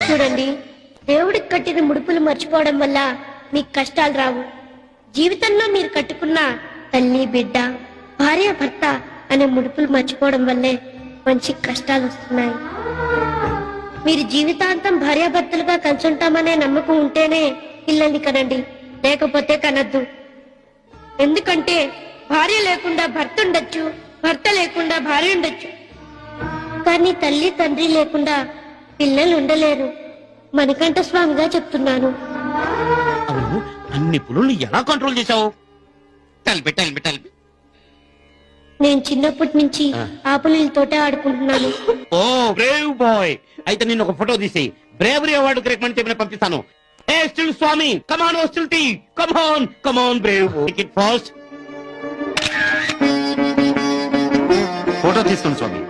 చూడండి, దేవుడికి కట్టిన ముడుపులు మర్చిపోవడం వల్ల మీకు కష్టాలు రావు. జీవితంలో మీరు కట్టుకున్న తల్లి బిడ్డ భార్య భర్త అనే ముడుపులు మర్చిపోవడం వల్లే మంచి కష్టాలు వస్తున్నాయి. మీరు జీవితాంతం భార్యాభర్తలుగా కలిసి ఉంటామనే నమ్మకం ఉంటేనే పిల్లల్ని కనండి, లేకపోతే కనద్దు. ఎందుకంటే భార్య లేకుండా భర్త ఉండొచ్చు, భర్త లేకుండా భార్య ఉండొచ్చు, కానీ తల్లి తండ్రి లేకుండా పిల్లలు ఉండలేరు. మణికంఠ స్వామిగా చెప్తున్నాను. అవును, అన్ని పులుల్ని ఎలా కంట్రోల్ చేశావు? నేను చిన్నప్పటి నుంచి ఆ పులులతోటే ఆడుకుంటున్నాను. ఓ బ్రేవ్ బాయ్, అయితే నిన్ను ఒక ఫోటో తీసి బ్రేవరీ అవార్డు రికమెండ్ చేయమని పంపిస్తాను. ఏ స్టిల్ స్వామి, కమాన్, ఓ స్టిల్ టీ, come on brave, take it fast. Photo తీసుకోండి స్వామి.